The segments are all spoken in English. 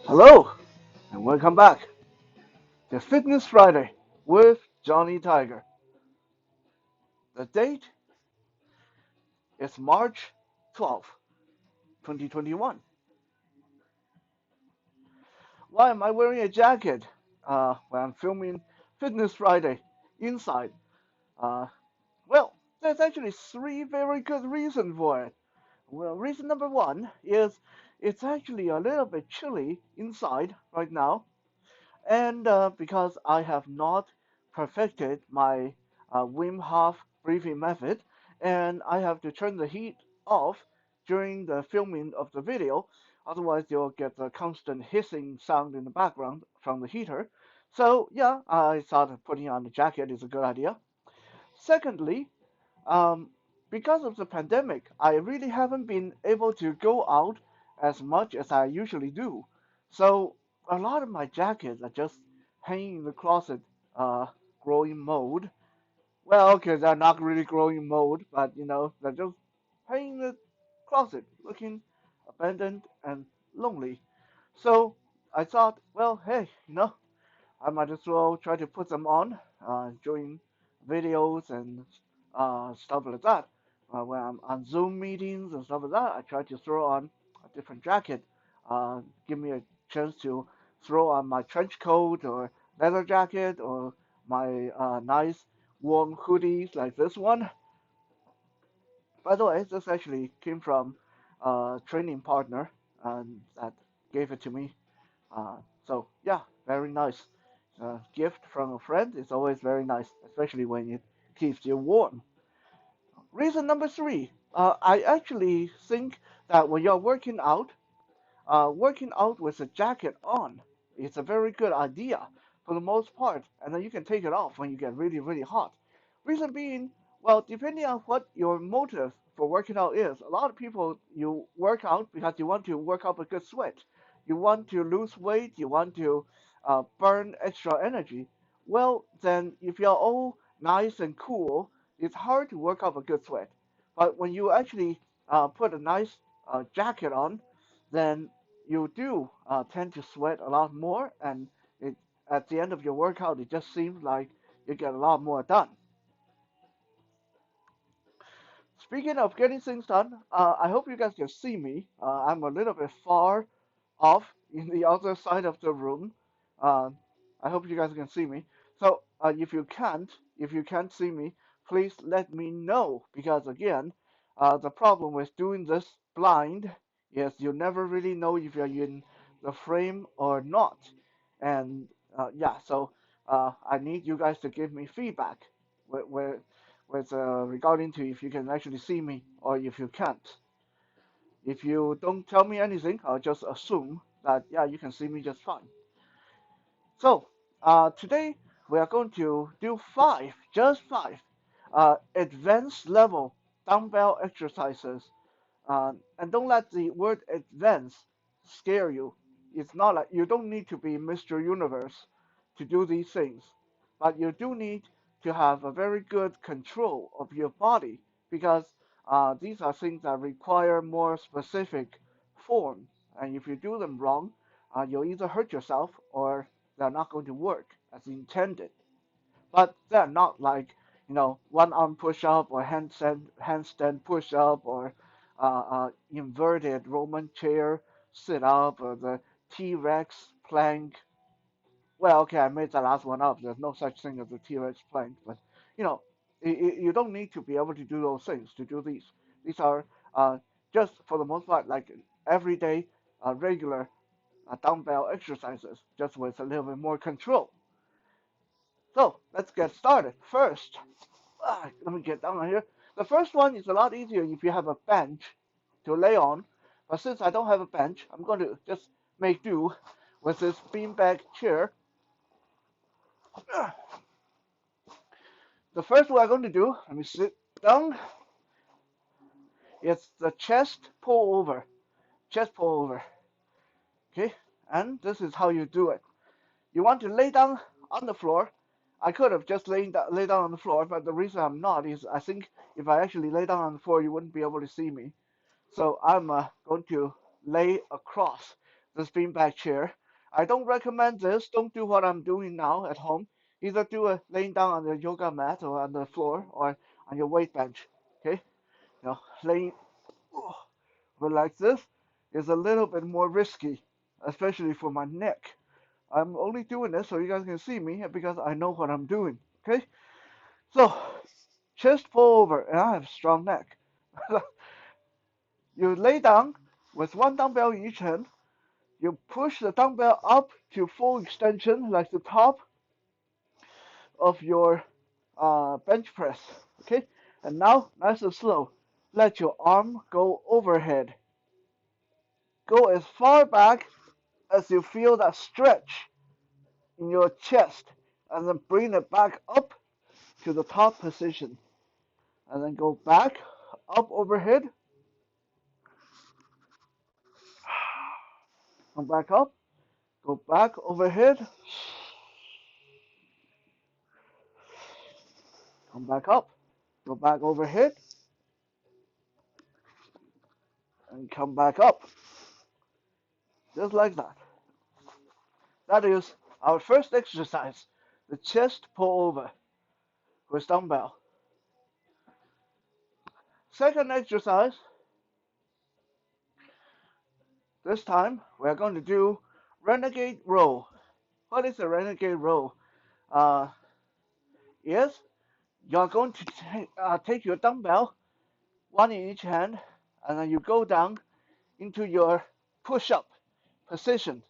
Hello, and welcome back to Fitness Friday with Johnny Tiger. The date is March 12th, 2021. Why am I wearing a jacket when I'm filming Fitness Friday inside? Uh, well, there's actually three very good reasons for it. Well, reason number one is it's actually a little bit chilly inside right now, and because I have not perfected my Wim Hof breathing method, and I have to turn the heat off during the filming of the video, otherwise you'll get the constant hissing sound in the background from the heater. So yeah, I thought putting on a jacket is a good idea. Secondly, um, because of the pandemic, I really haven't been able to go out as much as I usually do. So a lot of my jackets are just hanging in the closet, uh, growing mold. Well, okay, they're not really growing mold, but they're just hanging in the closet, looking abandoned and lonely. So I thought, well, hey, I might as well try to put them on during videos and stuff like that. When I'm on Zoom meetings and stuff like that, I try to throw on a different jacket. Give me a chance to throw on my trench coat or leather jacket or my nice warm hoodies like this one. By the way, this actually came from a training partner that gave it to me. uh, so yeah, very nice. Gift from a friend is always very nice, especially when it keeps you warm. Reason number three, I actually think that when you're working out with a jacket on, it's a very good idea for the most part, and then you can take it off when you get really, really hot. Reason being, well, depending on what your motive for working out is, a lot of people you work out because you want to work up a good sweat, you want to lose weight, you want to burn extra energy. Well, then if you're all nice and cool, it's hard to work up a good sweat. But when you actually put a nice jacket on, then you do tend to sweat a lot more, and it, at the end of your workout, it just seems like you get a lot more done. Speaking of getting things done, I hope you guys can see me. I'm a little bit far off in the other side of the room. Uh, I hope you guys can see me. So if you can't see me, please let me know because again, the problem with doing this blind is you never really know if you're in the frame or not. And yeah, so I need you guys to give me feedback where with regarding to if you can actually see me or if you can't. If you don't tell me anything, I'll just assume that yeah, you can see me just fine. So today we are going to do just five, advanced level dumbbell exercises. And don't let the word advanced scare you. It's not like you don't need to be Mr. Universe to do these things, but you do need to have a very good control of your body because these are things that require more specific form. And if you do them wrong, you'll either hurt yourself or they're not going to work as intended. But they're not like one arm push up or handstand push up or inverted Roman chair sit up or the T-Rex plank. Well, okay, I made the last one up. There's no such thing as a T-Rex plank, but you know, you don't need to be able to do those things to do these. These are just for the most part like everyday, regular dumbbell exercises, just with a little bit more control. So let's get started. First, let me get down here. The first one is a lot easier if you have a bench to lay on, but since I don't have a bench, I'm going to just make do with this beanbag chair. The first one I'm going to do, let me sit down, is the chest pull over. Chest pull over. Okay, and this is how you do it. You want to lay down on the floor. I could have just lay down on the floor, but the reason I'm not is I think if I actually lay down on the floor, you wouldn't be able to see me. So I'm going to lay across this beanbag chair. I don't recommend this. Don't do what I'm doing now at home. Either do it laying down on the yoga mat or on the floor or on your weight bench. Okay? Laying like this is a little bit more risky, especially for my neck. I'm only doing this so you guys can see me because I know what I'm doing. Okay? So, chest pull over, and I have a strong neck. You lay down with one dumbbell in each hand. You push the dumbbell up to full extension, like the top of your bench press. Okay? And now, nice and slow, let your arm go overhead. Go as far back as you feel that stretch in your chest, and then bring it back up to the top position. And then go back, up overhead, come back up, go back overhead, come back up, go back overhead, and come back up. Just like that. That is our first exercise, the chest pull over with dumbbell. Second exercise, this time we're going to do Renegade Roll. What is a Renegade Roll? Yes, you're going to take your dumbbell, one in each hand, and then you go down into your push-up position.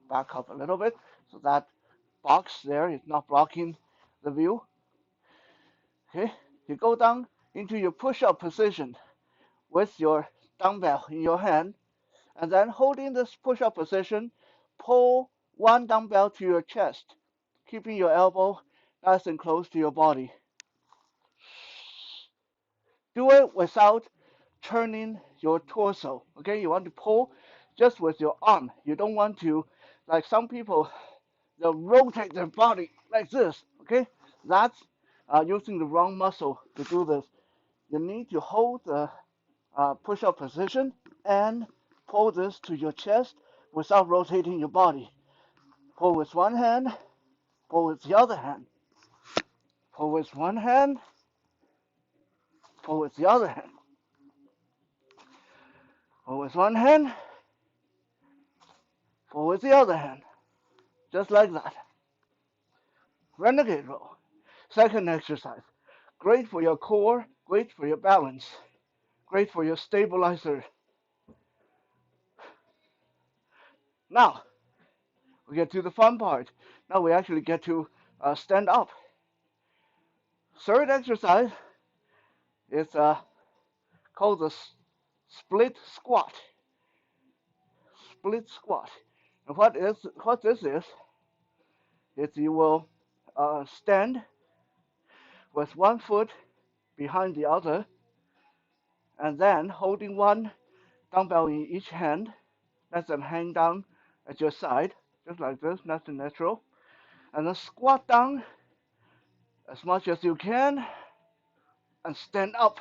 Back up a little bit so that box there is not blocking the view. Okay, you go down into your push-up position with your dumbbell in your hand, and then holding this push-up position, pull one dumbbell to your chest, keeping your elbow nice and close to your body. Do it without turning your torso. Okay, you want to pull just with your arm. You don't want to, like some people, they'll rotate their body like this. Okay, that's using the wrong muscle to do this. You need to hold the push-up position and pull this to your chest without rotating your body. Pull with one hand, pull with the other hand. Pull with one hand, pull with the other hand. Pull with one hand, pull with the other hand. Just like that. Renegade roll. Second exercise. Great for your core, great for your balance, great for your stabilizer. Now, we get to the fun part. Now we actually get to stand up. Third exercise is called the split squat. Split squat. And what this is you will stand with one foot behind the other, and then holding one dumbbell in each hand, let them hang down at your side, just like this, nice and natural. And then squat down as much as you can, and stand up.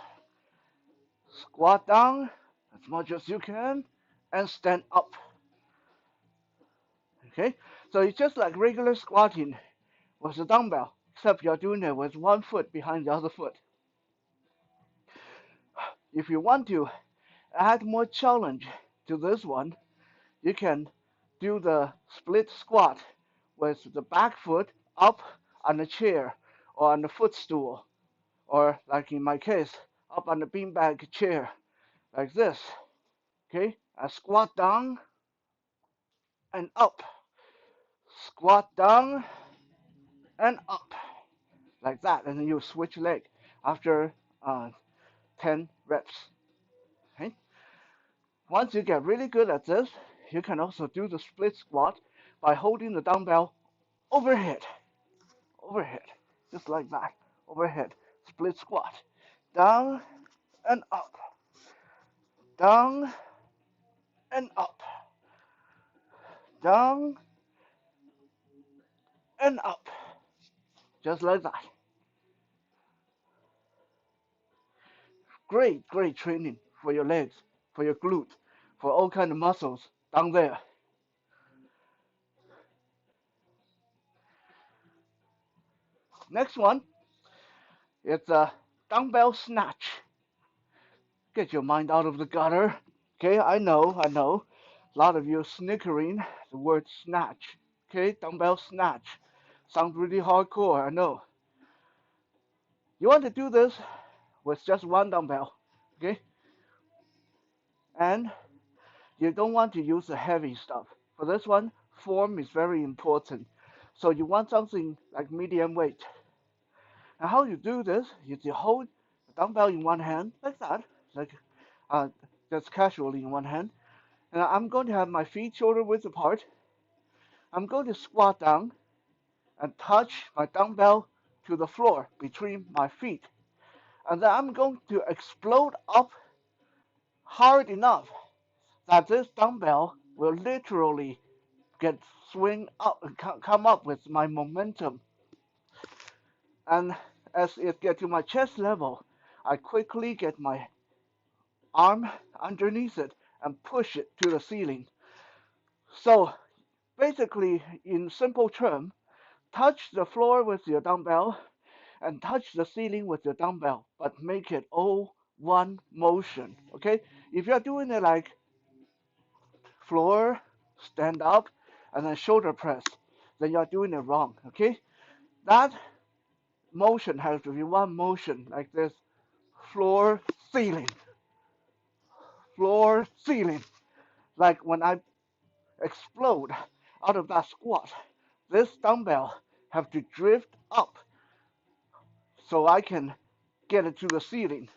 Squat down as much as you can, and stand up. Okay, so it's just like regular squatting with a dumbbell, except you're doing it with one foot behind the other foot. If you want to add more challenge to this one, you can do the split squat with the back foot up on the chair or on the footstool, or like in my case, up on the beanbag chair, like this. Okay, I squat down and up, squat down and up, like that, and then you switch leg after 10 reps. Okay? Once you get really good at this, you can also do the split squat by holding the dumbbell overhead, just like that, overhead, split squat, down and up, down and up, down and up, just like that. Great training for your legs, for your glute, for all kind of muscles down there. Next one, it's a dumbbell snatch. Get your mind out of the gutter. Okay, I know. A lot of you are snickering the word snatch. Okay, dumbbell snatch. Sounds really hardcore, I know. You want to do this with just one dumbbell, okay? And you don't want to use the heavy stuff. For this one, form is very important. So you want something like medium weight. And how you do this is you hold the dumbbell in one hand, like that, like just casually in one hand. And I'm going to have my feet shoulder width apart. I'm going to squat down and touch my dumbbell to the floor between my feet. And then I'm going to explode up hard enough that this dumbbell will literally get swing up and come up with my momentum. And as it gets to my chest level, I quickly get my arm underneath it and push it to the ceiling. So basically, in simple terms, touch the floor with your dumbbell and touch the ceiling with your dumbbell, but make it all one motion. Okay? If you're doing it like floor, stand up, and then shoulder press, then you're doing it wrong. Okay? That motion has to be one motion like this: floor, ceiling, floor, ceiling. Like when I explode out of that squat, this dumbbell have to drift up so I can get it to the ceiling.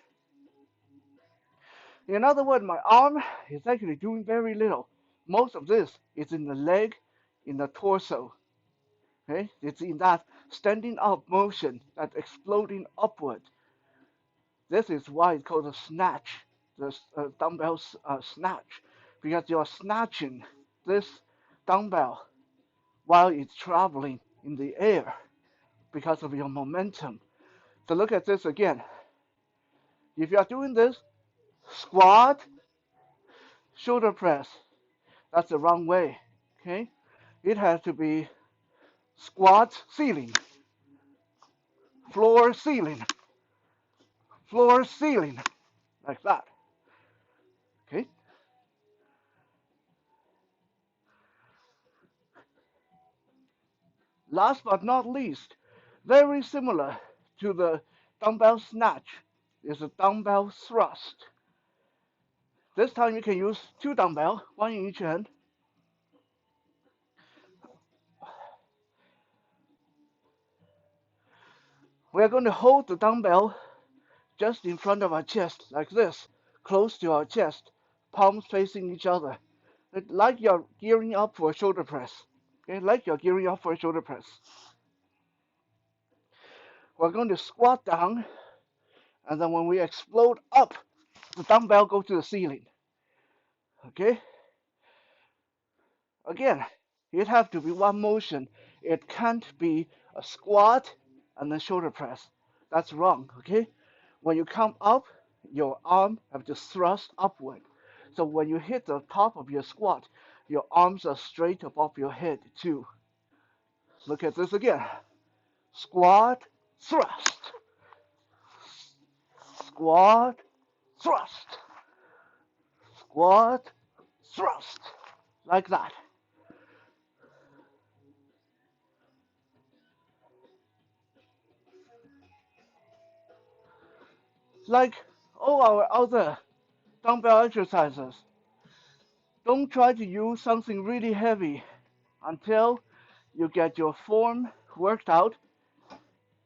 In other words, my arm is actually doing very little. Most of this is in the leg, in the torso. Okay? It's in that standing up motion, that exploding upward. This is why it's called a snatch, the dumbbell snatch, because you're snatching this dumbbell while it's traveling in the air because of your momentum. So look at this again. If you're doing this, squat, shoulder press, that's the wrong way. Okay? It has to be squat, ceiling, floor, ceiling, floor, ceiling, like that. Okay? Last but not least, very similar to the dumbbell snatch is a dumbbell thrust. This time you can use two dumbbells, one in each hand. We are going to hold the dumbbell just in front of our chest, like this, close to our chest, palms facing each other, like you're gearing up for a shoulder press. Okay, like you're gearing up for a shoulder press. We're going to squat down, and then when we explode up, the dumbbell goes to the ceiling. Okay? Again, it has to be one motion. It can't be a squat and then shoulder press. That's wrong, okay? When you come up, your arm have to thrust upward. So when you hit the top of your squat, your arms are straight above your head too. Look at this again. Squat, thrust. Squat, thrust. Squat, thrust. Like that. Like all our other dumbbell exercises, don't try to use something really heavy until you get your form worked out.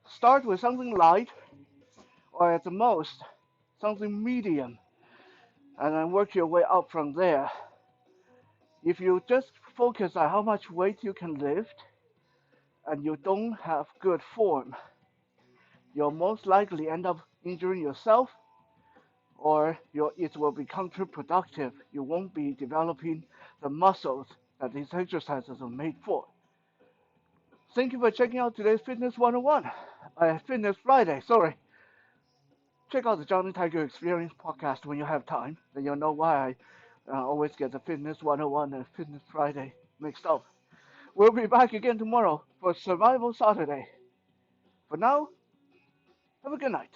Start with something light, or at the most, something medium, and then work your way up from there. If you just focus on how much weight you can lift, and you don't have good form, you'll most likely end up injuring yourself, or it will be counterproductive. You won't be developing the muscles that these exercises are made for. Thank you for checking out today's Fitness 101. Fitness Friday, sorry. check out the Johnny Tiger Experience podcast when you have time. Then you'll know why I always get the Fitness 101 and Fitness Friday mixed up. We'll be back again tomorrow for Survival Saturday. For now, have a good night.